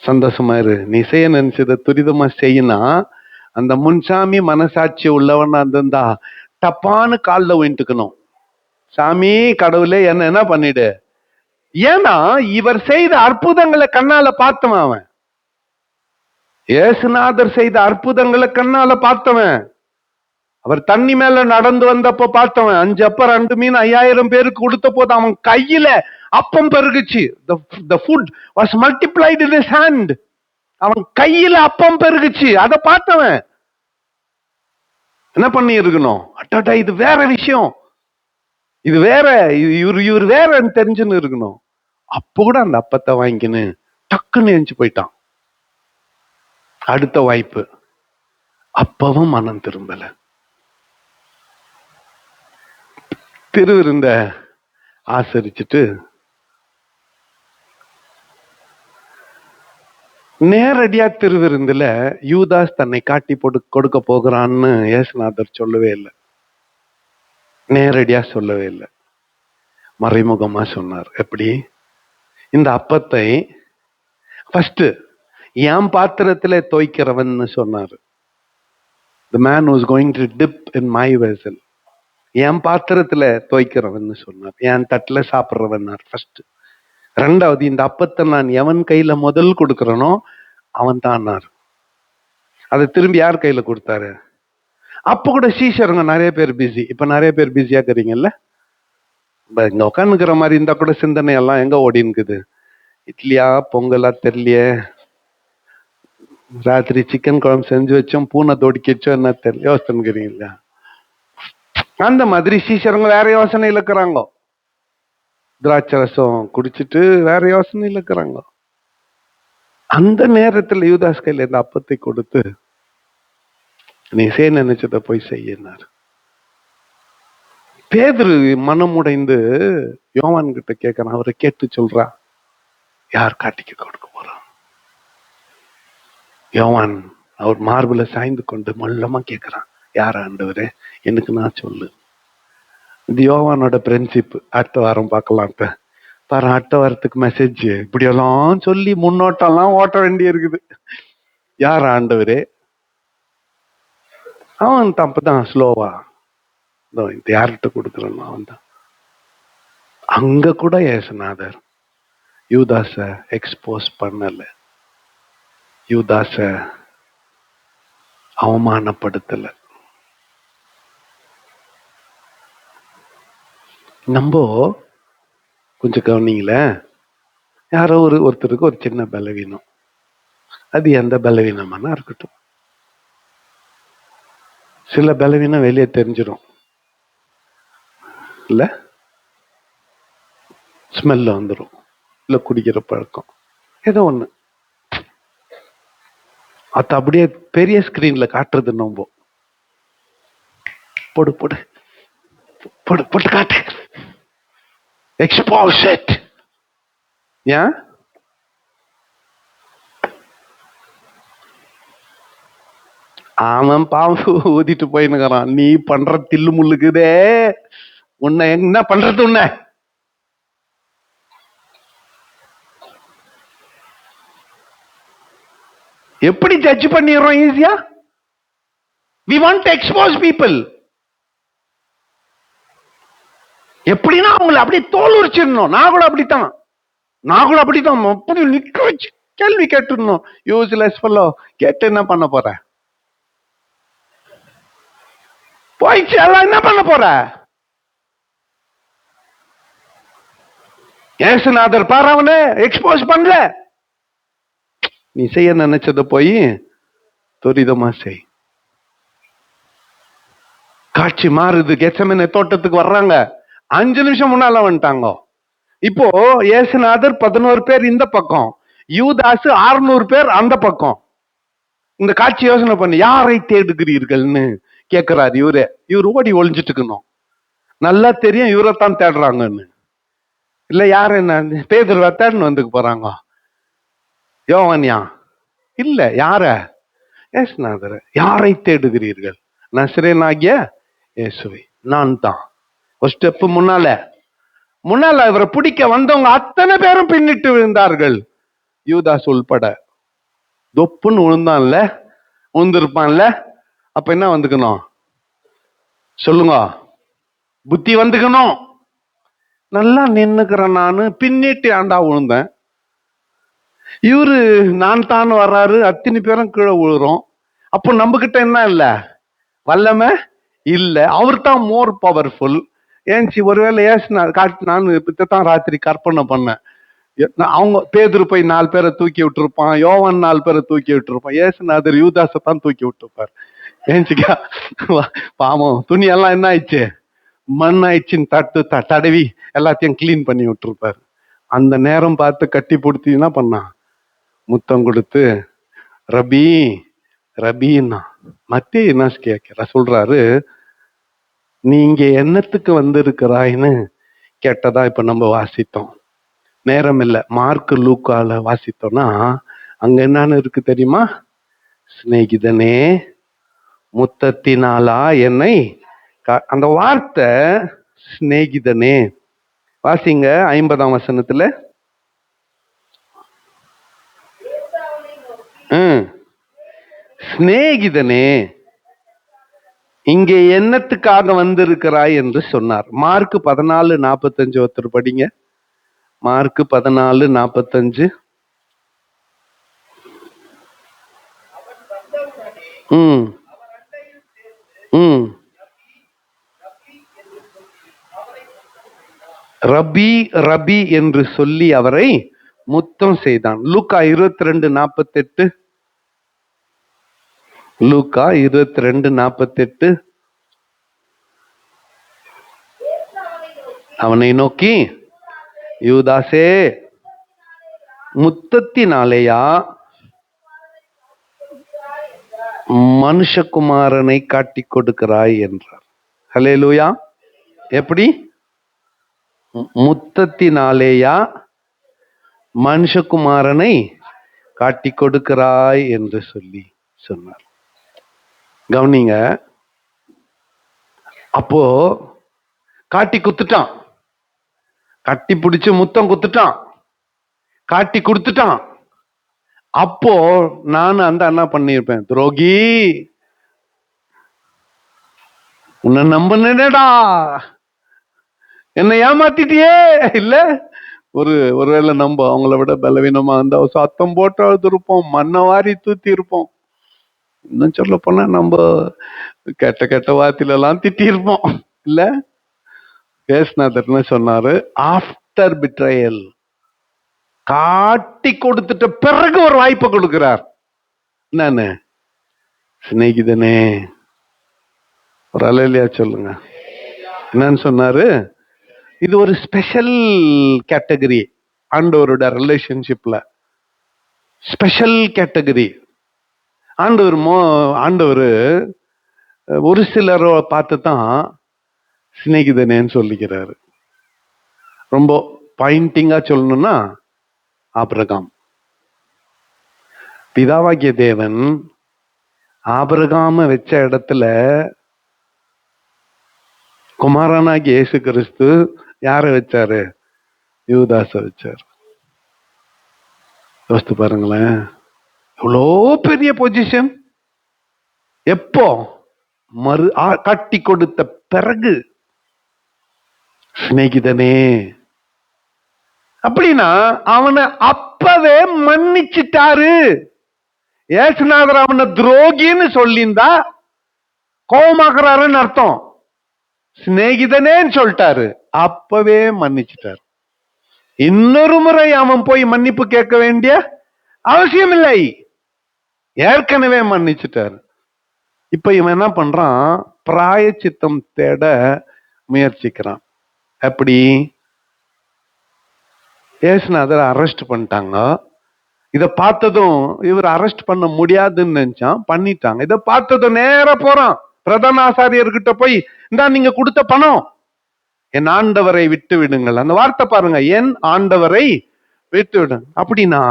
சந்தோஷமா இரு, நீ செய்ய நினைச்சத துரிதமா செய்யினா, அந்த முன்சாமி மனசாட்சி உள்ளவனா இருந்தா டப்பான்னு காலில் விட்டுக்கணும், சாமி கடவுளே என்ன பண்ணிடு. ஏன்னா இவர் செய்த அற்புதங்களை கண்ணால பார்த்தவன் அவன். இயேசுநாதர் செய்த அற்புதங்களை கண்ணால பார்த்தவன். அவர் தண்ணி மேல நடந்து வந்தப்ப பார்த்தவன். 5 அப்பம் 2 மீன் 5000 பேருக்கு கொடுத்த போது அவன் கையில அப்பம் பெருகுச்சு. The food was multiplied in his hand. அவன் கையில அப்பம் பெருகுச்சு, அதை பார்த்தவன். என்ன பண்ணி இருக்கணும்? அட்டா இது வேற விஷயம், இது வேற, இவர் வேற தெரிஞ்சுன்னு இருக்கணும். அப்போ கூட அந்த அப்பத்தை வாங்கின்னு டக்குன்னு எரிஞ்சு போயிட்டான். அடுத்த வாய்ப்பு, அப்பவும் மனம் திரும்பல. திருவிருந்த ஆசரிச்சுட்டு நேரடியா திருவிருந்துல யூதாஸ் தன்னை காட்டி கொடுக்க போகிறான்னு இயேசுநாதர் சொல்லவே இல்லை. நேரடியா சொல்லவே இல்லை, மறைமுகமா சொன்னார். எப்படி? இந்த அப்பத்தை ஃபர்ஸ்ட் என் பாத்திரத்துல தோய்க்கிறவன் சொன்னாரு. The man who is going to dip in my vessel, என் பாத்திரத்துல தோய்க்கிறவன் சொன்னார். என் தட்டுல சாப்பிட்றவன் ஃபர்ஸ்ட். ரெண்டாவது, இந்த அப்பத்தை நான் எவன் கையில முதல் கொடுக்கறனோ அவன் தான். அதை திரும்பி யார் கையில கொடுத்தாரு? அப்ப கூட சீஷருங்க நிறைய பேர் பிஸி. இப்ப நிறைய பேர் பிஸியா இருக்கிறீங்கல்ல, இங்க உட்காந்துக்கிற மாதிரி இருந்தா கூட சிந்தனை எல்லாம் எங்க ஓடினுக்குது? இட்லியா பொங்கலா தெரியலையே, ராத்திரி சிக்கன் குழம்பு செஞ்சு வச்சோம், பூனை தொடிக்கிச்சோ என்ன தெரியல, யோசனைங்கிறீங்களா? அந்த மாதிரி சீஷருங்க வேற யோசனையில இருக்கிறாங்க. திராட்சை ரசம் குடிச்சிட்டு வேற யோசனையில இருக்கிறாங்க. அந்த நேரத்தில் யூதாஸ் கையில இந்த அப்பத்தை கொடுத்து, நீ செய்ய நினைச்சத போய் செய்யினார். பேதுரு மனமுடைந்து யோவான் கிட்ட கேட்கறான். அவரை கேட்டு சொல்றா, யார் காட்டிக்க கொடுக்க போறான்? யோவான் அவர் மார்புல சாய்ந்து கொண்டு மல்லமா கேட்கிறான், யார் ஆண்டவரே, எனக்கு நான் சொல்லு. இது யோவானோட பிரின்சிப். அடுத்த வாரம் பார்க்கலாம். பாரு, அடுத்த வாரத்துக்கு மெசேஜ் இப்படியெல்லாம் சொல்லி முன்னோட்டம்லாம் ஓட்ட வேண்டி இருக்குது. யார் ஆண்டவரே? அவன் தப்புதான் ஸ்லோவா யார்கிட்ட கொடுக்குறான் அவன் தான். அங்க கூட இயேசுநாதர் யூதாஸ எக்ஸ்போஸ் பண்ணல, யூதாஸ அவமானப்படுத்தல. நம்ம கொஞ்சம் கவனிங்களே, யாரோ ஒருத்தருக்கு ஒரு சின்ன பலவீனம், அது எந்த பலவீனமான இருக்கட்டும். சில பலவீனம் வெளியே தெரிஞ்சிடும் இல்ல, ஸ்மெல்ல வந்துடும், இல்ல குடிக்கிற பழக்கம், ஏதோ ஒண்ணு. அது அப்படியே பெரிய ஸ்கிரீன்ல காட்டுறது. நம்ம போடு போடு போடு போட்டு காட்டு, எக்ஸ்போஸ் இட். ஏன்? அவன் பாம்பு ஊதிட்டு போயின்னுக்கிறான். நீ பண்ற தில்லு முள்ளுக்குதே, உன்னை என்ன பண்றது? உன்னை எப்படி ஜட்ஜ் பண்ணிடுறோம் ஈஸியா? we want to expose people. எப்படின்னா அவங்களை அப்படியே தோல் உரிச்சிடணும். நான் கூட அப்படித்தான் அப்படி நிக்க வச்சு கேள்வி கேட்டுடணும். Useless fellow. கேட்டு என்ன பண்ண போற? போயிடுச்சு, எல்லாம் என்ன பண்ண போற? ஏசுநாதர் பாரு, அவனை எக்ஸ்போஸ் பண்ணல. நீ செய்ய நினைச்சத போய் துரிதமா செய். காட்சி மாறுது. கெத்செமனே தோட்டத்துக்கு வர்றாங்க. 5 நிமிஷம் முன்னால வந்துட்டாங்க. இப்போ ஏசுநாதர் 11 பேர் இந்த பக்கம், யூதாசு 600 பேர் அந்த பக்கம். இந்த காட்சி யோசனை பண்ணி, யாரை தேடுகிறீர்கள்னு கேட்கிறாரு. இவரு ஓடி ஒளிஞ்சிட்டு இருக்கணும். நல்லா தெரியும் இவரைத்தான் தேடுறாங்கன்னு. இல்ல யாரு என்ன பேதுருவா தேடணும் வந்துக்கு போறாங்க. யோவான்யா இல்ல, யார? ஏசுநாதர். யாரை தேடுகிறீர்கள்? நசரேயனாகிய இயேசுவை. நான் தான். ஒரு ஸ்டெப் முன்னால இவரை பிடிக்க வந்தவங்க அத்தனை பேரும் பின்னிட்டு விழுந்தார்கள், யூதாஸ் உள்பட. தொப்புன்னு விழுந்திருப்பான்ல. அப்ப என்ன வந்துக்கணும் சொல்லுங்க? புத்தி வந்துக்கணும். நல்லா நின்னுக்கிறேன் நானு, பின்னிட்டு ஆண்டா விழுந்தேன். இவரு நான் தான் வர்றாரு, அத்தனை பேரும் கீழே விழுறோம். அப்போ நம்ம கிட்ட என்ன இல்ல? வல்லமை இல்ல. அவர் தான் மோர் பவர்ஃபுல். ஏன்ச்சி ஒருவேளை நான் இப்பதான் ராத்திரி கற்பனை பண்ணேன். அவங்க பேதுரு போய் 4 பேரை தூக்கி விட்டுருப்பான், யோவான் 4 பேரை தூக்கி விட்டுருப்பான். ஏசுநாதர் யூதாசை தான் தூக்கி விட்டுருப்பார். ஏன்ச்சிக்கா பாவம், துணி எல்லாம் என்ன ஆயிடுச்சு? மண் ஆயிடுச்சின்னு தடவி எல்லாத்தையும் கிளீன் பண்ணி விட்டுருப்பாரு. அந்த நேரம் பார்த்து கட்டி பிடிச்சி என்ன பண்ணா? முத்தம் கொடுத்து ரபி ரபின்னா. மத்திய என்ன கேட்கிற சொல்றாரு, நீ இங்க என்னத்துக்கு வந்திருக்கிறாய்ன்னு கேட்டதா இப்ப நம்ம வாசித்தோம். நேரம் இல்லை, மார்க் லூக்கால வாசித்தோம்னா அங்க என்னன்னு இருக்கு தெரியுமா? சிநேகிதனே முத்தத்தினாலா என்னை, அந்த வார்த்தை சிநேகிதனே. வாசிங்க 50ஆம் வசனத்துல. சிநேகிதனே இங்கே என்னத்துக்காக வந்திருக்கிறாய் என்று சொன்னார். மார்க் 14:45 ஒருத்தர் படிங்க. மார்க் 14:45. ரபி ரபி என்று சொல்லி அவரை முத்தம் செய்தான். லூக்கா 22:48. லூக்கா 22:48. அவனை நோக்கி, யூதாசே முத்தத்தினாலேயா மனுஷகுமாரனை காட்டி கொடுக்கிறாய் என்றார். ஹல்லேலூயா. எப்படி? முத்தத்தினாலேயா மனுஷகுமாரனை காட்டி கொடுக்கிறாய் என்று சொல்லி சொன்னார். கவனிங்க. அப்போ காட்டி குத்துட்டான், கட்டி பிடிச்சு முத்தம் குத்துட்டான், காட்டி கொடுத்துட்டான். அப்போ நான் அந்த என்ன பண்ணிருப்பேன்? துரோகி, உன்னை நம்பினேடா, என்னை ஏமாத்திட்டியே. இல்ல ஒருவேளை நம்ம அவங்கள விட பலவீனமா இருந்தா சத்தம் போட்டு அழுதுருப்போம், மண்ணை வாரி தூத்தி இருப்போம். இன்னும் சொல்ல போனா நம்ம கெட்ட வார்த்தையில எல்லாம் திட்டி இருப்போம். இல்ல ஏசுநாதர் என்ன சொன்னாரு? ஆஃப்டர் பிட்ரையல், காட்டி கொடுத்துட்ட பிறகு ஒரு வாய்ப்பை கொடுக்கிறார். என்னன்னு? சிநேகிதனே. ஒரு அல்லேலூயா சொல்லுங்க. என்னன்னு சொன்னாரு? இது ஒரு ஸ்பெஷல் கேட்டகரி ஆண்டவரோட ரிலேஷன்ஷிப்ல, ஸ்பெஷல் கேட்டகரி. ஆண்டவர் ஒரு சிலரை பார்த்து தான் சிநேகிதனேன்னு சொல்லிக்கிறாரு. ரொம்ப பாயிண்டிங்கா சொல்லணும்னா ஆபிரகாம். பிதாவாகிய தேவன் ஆபிரகாம வச்ச இடத்துல குமாரனாகிய இயேசு கிறிஸ்து யார வச்சாரு? யூதாச வச்சாரு. யோசித்து பாருங்களேன், எவ்வளோ பெரிய பொசிஷன். எப்போ? கட்டி கொடுத்த பிறகு சிநேகிதனே அப்படின்னா அவனை அப்பவே மன்னிச்சிட்டாரு. ஏசுநாதர் அவனை துரோகின்னு சொல்லியிருந்தா கோபமாக்குறாருன்னு அர்த்தம். சிநேகிதனேன்னு சொல்லிட்டாரு, அப்பவே மன்னிச்சிட்டாரு. இன்னொரு முறை அவன் போய் மன்னிப்பு கேட்க வேண்டிய அவசியம் இல்லை, ஏற்கனவே மன்னிச்சிட்டாரு. இப்ப இவன் என்ன பண்றான்? பிராயச்சித்தம் தேட முயற்சிக்கிறான். எப்படி? ஏசுநாதர் அரெஸ்ட் பண்ணிட்டாங்க. இத பார்த்ததும் இவர் அரெஸ்ட் பண்ண முடியாதுன்னு நினைச்சான், பண்ணிட்டாங்க. இத பார்த்ததும் நேர போறான் பிரதான ஆசாரியர்கிட்ட போய், இந்தா நீங்க கொடுத்த பணம், என் ஆண்டவரை விட்டு விடுங்கள். அந்த வார்த்தை பாருங்க, என் ஆண்டவரை விட்டு விடுங்க. அப்படின்னா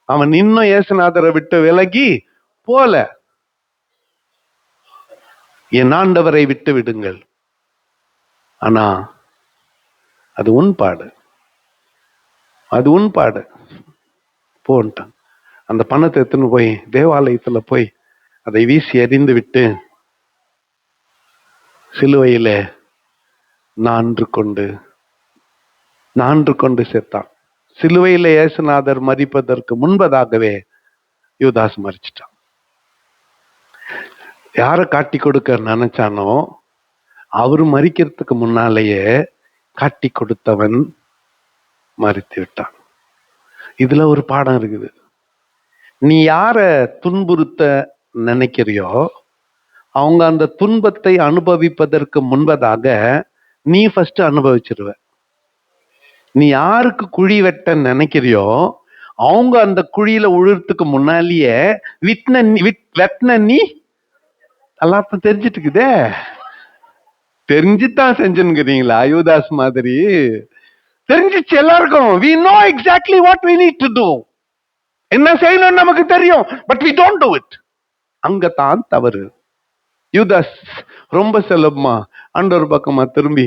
அவன் இன்னும் ஏசுநாதரை விட்டு விலகி போல. என் ஆண்டவரை விட்டு விடுங்கள். ஆனா அது உன்பாடு, அது உன்பாடு. போன்ட்டான். அந்த பணத்தை எடுத்துன்னு போய் தேவாலயத்துல போய் அதை வீசி எறிந்து விட்டு சிலுவையில நான்று கொண்டு செத்தான். சிலுவையில இயேசுநாதர் மரிப்பதற்கு முன்பதாகவே யூதாஸ் மரிச்சிட்டான். யார காட்டி கொடுக்க நினைச்சானோ அவரு மரிக்கிறதுக்கு முன்னாலேயே காட்டி கொடுத்தவன் மரித்து விட்டான். இதுல ஒரு பாடம் இருக்குது. நீ யார துன்புறுத்த நினைக்கிறியோ அவங்க அந்த துன்பத்தை அனுபவிப்பதற்கு முன்பதாக நீ ஃபர்ஸ்ட் அனுபவிச்சிருவ. நீ யாருக்கு குழி வெட்ட நினைக்கிறியோ அவங்க அந்த குழியில உழுறதுக்கு முன்னாலேயே வெட்டின நீ எல்லாத்தையும் தெரிஞ்சிட்டு இருக்குதே. தெரிஞ்சுதான் செஞ்சுங்கிறீங்களா? யூதாஸ் மாதிரி தெரிஞ்சிச்சு எல்லாருக்கும். we know exactly what we need to do. என்ன செய்யணும் நமக்கு தெரியும், but we don't do it. அங்கதான் தவறு. யூதாஸ் ரொம்ப சுலபமா ஆண்டவர் பக்கமா திரும்பி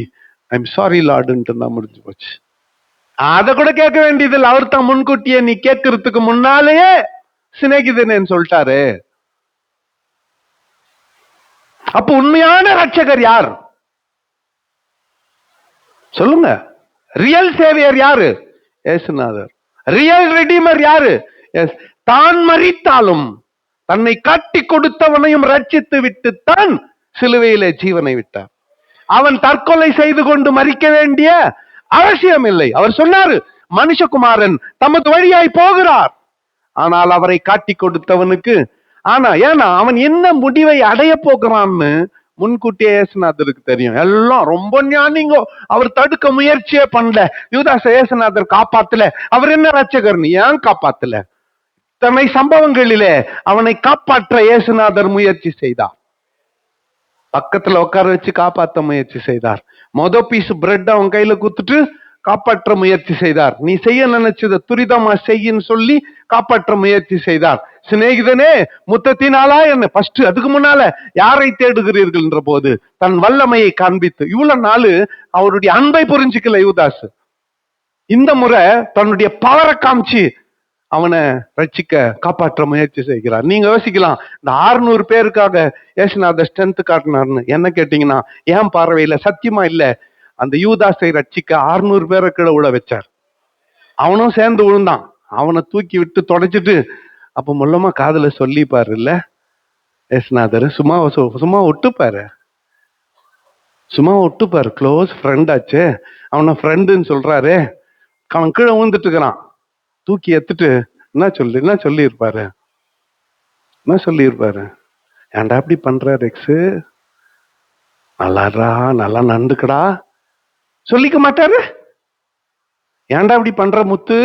ஐம் சாரி லார்டுன்ட்டு நான் முடிஞ்சு போச்சு. அதை கூட கேட்க வேண்டியதில்லை. அவர் தான் முன்கூட்டியே நீ கேட்கறதுக்கு முன்னாலேயே சிநேகிதனேன்னு சொல்லிட்டாரு. அப்ப உண்மையான ரட்சகர் யார் சொல்லுங்க? ரியல் சேவியர் யாரு? இயேசுநாதர். ரியல் ரெடீமர் யாரு? தான் மரித்தாலும் தன்னை காட்டி கொடுத்தவனையும் ரட்சித்து விட்டு தான் சிலுவையிலே ஜீவனை விட்டார். அவன் தற்கொலை செய்து கொண்டு மரிக்க வேண்டிய அவசியம் இல்லை. அவர் சொன்னாரு, மனுஷகுமாரன் தமது வழியாய் போகிறார், ஆனால் அவரை காட்டி கொடுத்தவனுக்கு ஏன்னா அவன் என்ன முடிவை அடைய போகிறான்னு முன்கூட்டியே இயேசுநாதருக்கு தெரியும். எல்லாம் ரொம்ப ஞானிங்கோ. அவர் தடுக்க முயற்சியே பண்ணல. யூதாஸ் இயேசுநாதர் காப்பாத்தல. அவர் என்ன ரட்சகர்னு ஏன் காப்பாத்தல? தன்னை சம்பவங்களிலே அவனை காப்பாற்ற இயேசுநாதர் முயற்சி செய்தார். பக்கத்துல உட்கார வச்சு காப்பாற்ற முயற்சி செய்தார். பீஸ் பிரெட் அவன் கையில குத்துட்டு காப்பாற்ற முயற்சி செய்தார். நீ செய்ய நினைச்சத துரிதமா செய்யின்னு சொல்லி காப்பாற்ற முயற்சி செய்தார். சிநேகிதனே முத்தத்தினாலா என்ன ஃபர்ஸ்ட், அதுக்கு முன்னால யாரை தேடுகிறீர்கள் என்ற போது தன் வல்லமையை காண்பித்து, இவ்வளவு நாள் அவருடைய அன்பை புரிஞ்சுக்கல யூதாஸ். இந்த முறை தன்னுடைய பவரை காமிச்சு அவனை ரட்சிக்க காப்பாற்ற முயற்சி செய்கிறார். நீங்க யோசிக்கலாம், இந்த 600 பேருக்காக ஏசுநாதர் ஸ்ட்ரென்த் காட்டினார்னு. என்ன கேட்டீங்கன்னா ஏன் பார்வையில சத்தியமா இல்ல, அந்த யூதாஸை ரட்சிக்க 600 பேரை கீழே விழ வச்சார். அவனும் சேர்ந்து விழுந்தான். அவனை தூக்கி விட்டு தொடச்சிட்டு அப்ப மூலமா காதல சொல்லிப்பாரு இல்ல ஏசுநாதர். சும்மா ஒட்டுப்பாரு, சும்மா ஒட்டுப்பாரு. க்ளோஸ் ஃப்ரெண்ட் ஆச்சு, அவனை ஃப்ரெண்டுன்னு சொல்றாரு. அவன் கீழே விழுந்துட்டு இருக்கிறான். தூக்கி எடுத்துட்டு என்ன சொல்லியிருப்பாரு? ஏன்டா அப்படி பண்ற ரெக்ஸு, நல்லாடா நல்லா நண்டுக்கடா சொல்லிக்க மாட்டாரு? ஏன்டா அப்படி பண்ற முத்து?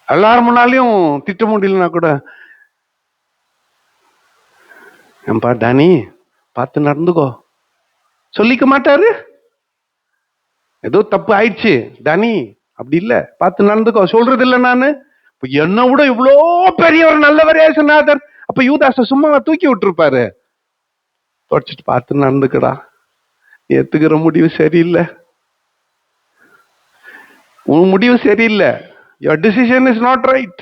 எல்லாரும் முன்னாலையும் திட்ட முடியலன்னா கூட ஏன்பா டானி பார்த்து நடந்துக்கோ சொல்லிக்க மாட்டாரு. ஏதோ தப்பு ஆயிடுச்சு டானி, அப்படி இல்ல, பார்த்து நடந்துக்கோ சொல்றது இல்ல நானு. என்ன விட இவ்வளோ பெரிய ஒரு நல்லவர் ஏசுநாதர், அப்ப யூதாச சும்மா தூக்கி விட்டுருப்பாரு. தொடச்சிட்டு பார்த்து நடந்துக்கடா, ஏத்துக்கிற முடிவு சரியில்லை, உன் முடிவு சரியில்லை, your decision is not right,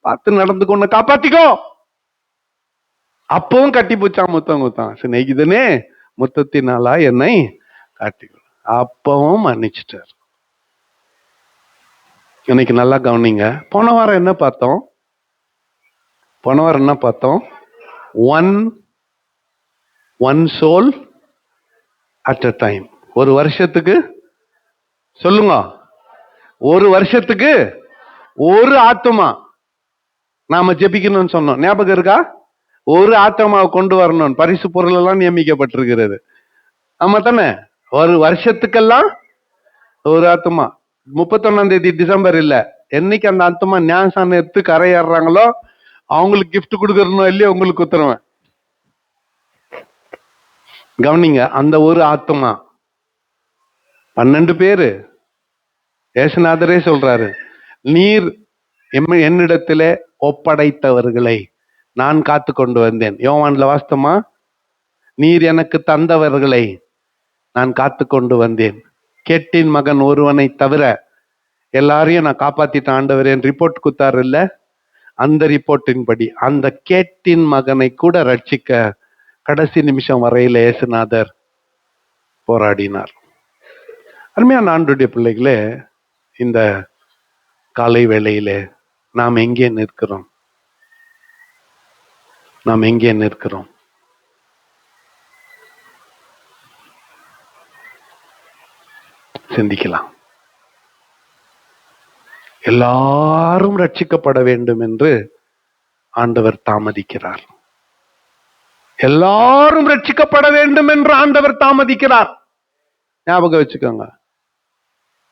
பார்த்து நடந்துக்கொண்டு காப்பாத்திக்கோ. அப்பவும் கட்டி போச்சான் முத்தம் குத்தான், சிநேகிதனே முத்தத்தினாலா என்னை காட்டிக்கோ. அப்பவும் மன்னிச்சிட்டார். இன்னைக்கு நல்லா கவனிங்க. போன வாரம் என்ன பார்த்தோம்? One soul at a time. ஒரு வருஷத்துக்கு சொல்லுங்க, ஒரு வருஷத்துக்கு ஒரு ஆத்மா நாம ஜெபிக்கணும்னு சொன்னோம், ஞாபகம் இருக்கா? ஒரு ஆத்மாவை கொண்டு வரணும், பரிசு பொருள் எல்லாம் நியமிக்கப்பட்டிருக்கிறது. ஆமா தானே? ஒரு வருஷத்துக்கெல்லாம் ஒரு ஆத்மா. 31 டிசம்பர் இல்ல, என்னைக்கு அந்த ஆத்மா ஞானசானம் எடுத்து கரையேறாங்களோ அவங்களுக்கு கிஃப்ட் கொடுக்கறணும் இல்லையா, உங்களுக்கு உத்தரவன். கவனிங்க, அந்த ஒரு ஆத்மா 12 பேரு ஏசுநாதரே சொல்றாரு, நீர் என்னிடத்திலே ஒப்படைத்தவர்களை நான் காத்து கொண்டு வந்தேன். யோவான்ல வாஸ்தமா, நீர் எனக்கு தந்தவர்களை நான் காத்து கொண்டு வந்தேன். கேட்டின் மகன் ஒருவனை தவிர எல்லாரையும் நான் காப்பாத்திட்டேன் ஆண்டவரேன் ரிப்போர்ட் குத்தாரு இல்ல, அந்த ரிப்போர்ட்டின் படி அந்த கேட்டின் மகனை கூட ரட்சிக்க கடைசி நிமிஷம் வரையில இயேசுநாதர் போராடினார். அருமையான ஆண்டவருடைய பிள்ளைகளே, இந்த காலை வேளையிலே நாம் எங்கே நிற்கிறோம்? நாம் எங்கே நிற்கிறோம்? சிந்திக்கலாம். எல்லாரும் ரட்சிக்கப்பட வேண்டும் என்று ஆண்டவர் தாமதிக்கிறார். எல்லாரும் ரட்சிக்கப்பட வேண்டும் என்று ஆண்டவர் தாமதிக்கிறார். ஞாபகம் வச்சுக்கோங்க,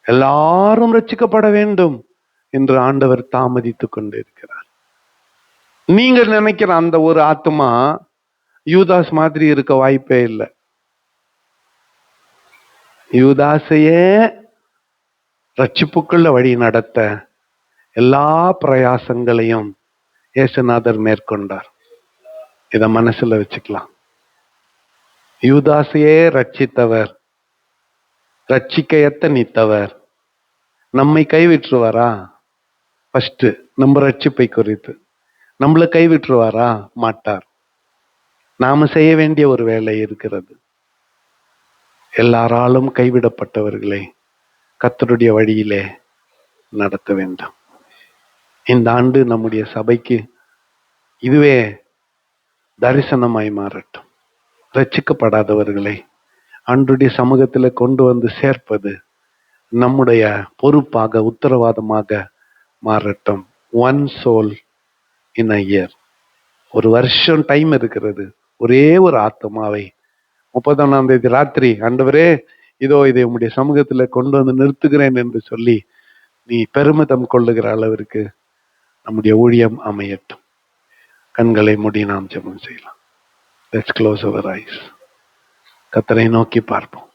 எல்லாரும் ரட்சிக்கப்பட வேண்டும் என்று ஆண்டவர் தாமதித்துக் கொண்டிருக்கிறார். நீங்க நினைக்கிற அந்த ஒரு ஆத்மா யூதாஸ் மாதிரி இருக்க வாய்ப்பே இல்லை. யூதாசையே ரட்சிப்புக்குள்ள வழி நடத்த எல்லா பிரயாசங்களையும் இயேசுநாதர் மேற்கொண்டார். இத மனசுல வச்சுக்கலாம். யூதாசையே ரட்சித்தவர், ரட்சிக்க எத்தனித்தவர் நம்மை கைவிட்டுருவாரா? ஃபர்ஸ்ட் நம்ம ரட்சிப்பை குறித்து நம்மளை கைவிட்டுருவாரா? மாட்டார். நாம செய்ய வேண்டிய ஒரு வேலை இருக்கிறது. எல்லாராலும் கைவிடப்பட்டவர்களை கர்த்தருடைய வழியிலே நடத்த வேண்டும். இந்த ஆண்டு நம்முடைய சபைக்கு இதுவே தரிசனமாய் மாறட்டும். ரட்சிக்கப்படாதவர்களை ஆண்டவருடைய சமூகத்துல கொண்டு வந்து சேர்ப்பது நம்முடைய பொறுப்பாக, உத்தரவாதமாக மாறட்டும். One soul in a year. ஒரு வருஷம் டைம் இருக்கிறது. ஒரே ஒரு ஆத்மாவை 31 ராத்திரி, ஆண்டவரே இதோ இதை உம்முடைய சமூகத்துல கொண்டு வந்து நிறுத்துகிறேன் என்று சொல்லி நீ பெருமிதம் கொள்ளுகிற அளவிற்கு நம்முடைய ஊழியம் அமையட்டும். கண்களை மூடி நாம் ஜெபம் செய்யலாம். Let's close our eyes. கர்த்தரை நோக்கி பார்ப்போம்.